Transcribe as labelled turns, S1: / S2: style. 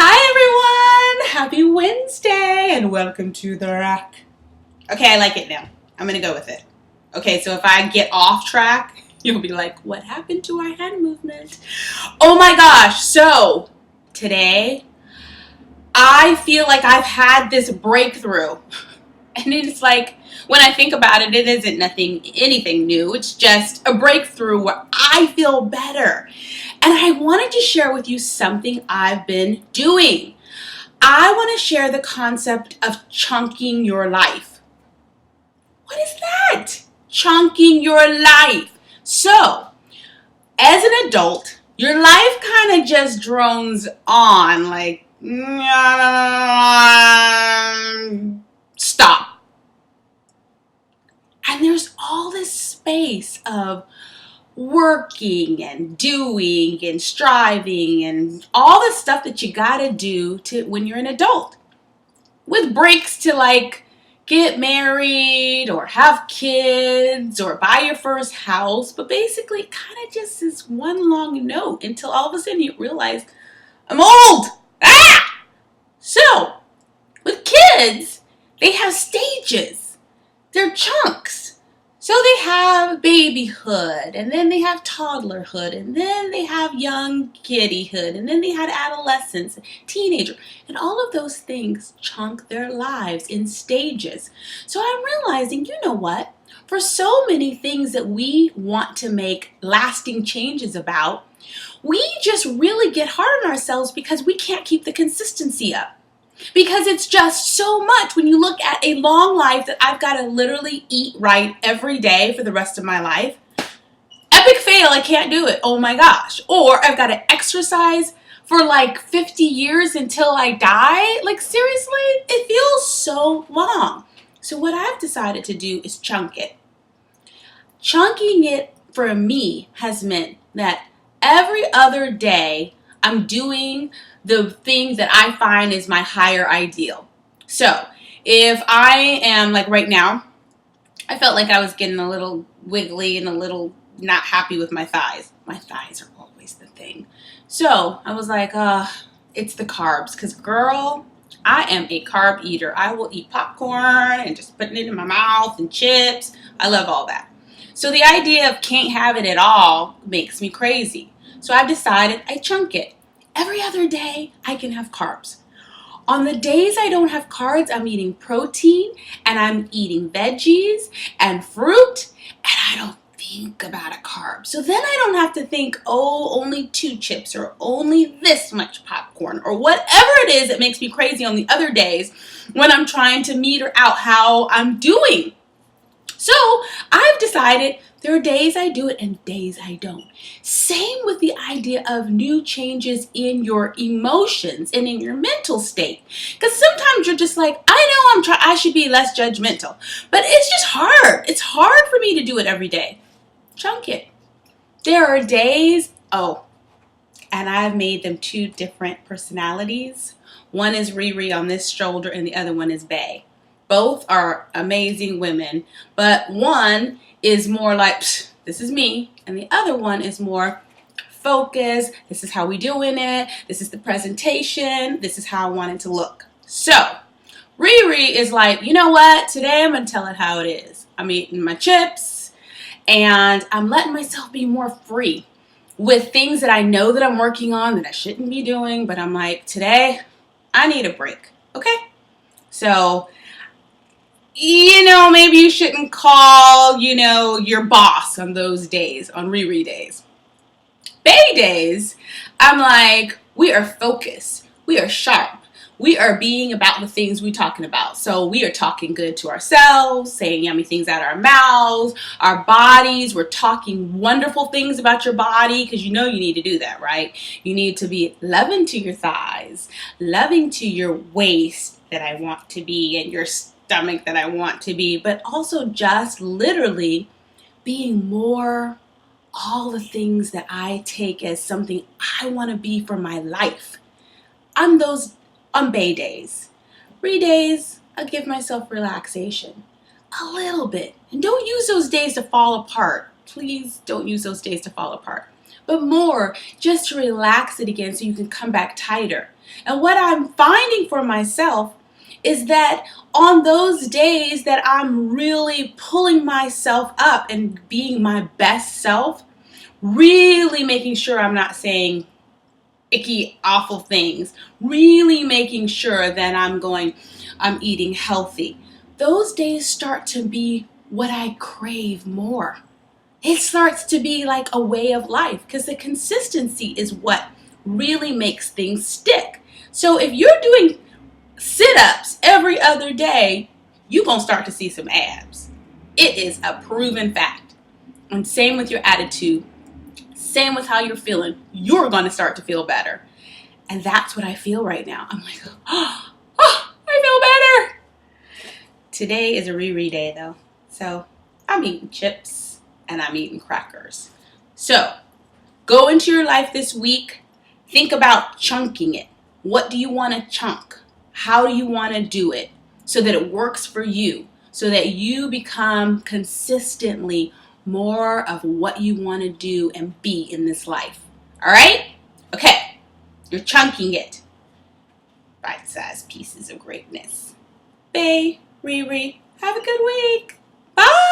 S1: Hi everyone! Happy Wednesday and welcome to the rack. Okay, I like it now. I'm gonna go with it. Okay, so if I get off track, you'll be like, what happened to our hand movement? Oh my gosh, so today I feel like I've had this breakthrough. And it's like, when I think about it, it isn't anything new. It's just a breakthrough where I feel better. And I wanted to share with you something I've been doing. I want to share the concept of chunking your life. What is that? Chunking your life. So, as an adult, your life kind of just drones on like, stop. And there's all this space of working and doing and striving and all the stuff that you gotta do to when you're an adult, with breaks to like get married or have kids or buy your first house. But basically it kind of just is one long note until all of a sudden you realize, I'm old. So with kids, they have stages. They're chunks. So they have babyhood, and then they have toddlerhood, and then they have young kiddyhood, and then they had adolescence, teenager, and all of those things chunk their lives in stages. So I'm realizing, you know what? For so many things that we want to make lasting changes about, we just really get hard on ourselves because we can't keep the consistency up. Because it's just so much when you look at a long life that I've got to literally eat right every day for the rest of my life. Epic fail, I can't do it. Oh my gosh. Or I've got to exercise for like 50 years until I die. Like seriously, it feels so long. So what I've decided to do is chunk it. Chunking it for me has meant that every other day I'm doing the thing that I find is my higher ideal. So if I am like right now, I felt like I was getting a little wiggly and a little not happy with my thighs. My thighs are always the thing. So I was like, it's the carbs. Because girl, I am a carb eater. I will eat popcorn and just putting it in my mouth and chips. I love all that. So the idea of can't have it at all makes me crazy. So I've decided I chunk it. Every other day, I can have carbs. On the days I don't have carbs, I'm eating protein and I'm eating veggies and fruit, and I don't think about a carb. So then I don't have to think, oh, only 2 chips or only this much popcorn or whatever it is that makes me crazy on the other days when I'm trying to meter out how I'm doing. So I've decided there are days I do it and days I don't. Same with the idea of new changes in your emotions and in your mental state. Because sometimes you're just like, I know I should be less judgmental, but it's just hard. It's hard for me to do it every day. Chunk it. There are days, and I've made them 2 different personalities. One is RiRi on this shoulder and the other one is Bay. Both are amazing women, but one is more like, this is me, and the other one is more focused. This is how we doing it. This is the presentation. This is how I want it to look. So RiRi is like, you know what? Today I'm going to tell it how it is. I'm eating my chips, and I'm letting myself be more free with things that I know that I'm working on that I shouldn't be doing, but I'm like, today I need a break. Okay? So maybe you shouldn't call, your boss on those days, on RiRi days. Bay days, I'm like, we are focused. We are sharp. We are being about the things we're talking about. So we are talking good to ourselves, saying yummy things out our mouths, our bodies. We're talking wonderful things about your body because you need to do that, right? You need to be loving to your thighs, loving to your waist that I want to be, and your stomach that I want to be, but also just literally being more all the things that I take as something I want to be for my life. On Bay days. RiRi days, I give myself relaxation. A little bit. And don't use those days to fall apart. Please don't use those days to fall apart. but more just to relax it again so you can come back tighter. And what I'm finding for myself is that on those days that I'm really pulling myself up and being my best self, really making sure I'm not saying icky, awful things, really making sure that I'm eating healthy. Those days start to be what I crave more. It starts to be like a way of life because the consistency is what really makes things stick. So if you're doing sit-ups every other day, you're going to start to see some abs. It is a proven fact. And same with your attitude. Same with how you're feeling. You're going to start to feel better. And that's what I feel right now. I'm like, oh, I feel better. Today is a RiRi day though. So I'm eating chips and I'm eating crackers. So go into your life this week. Think about chunking it. What do you want to chunk? How do you want to do it so that it works for you? So that you become consistently more of what you want to do and be in this life. All right? Okay. You're chunking it. Bite-sized pieces of greatness. Bay, RiRi, have a good week. Bye.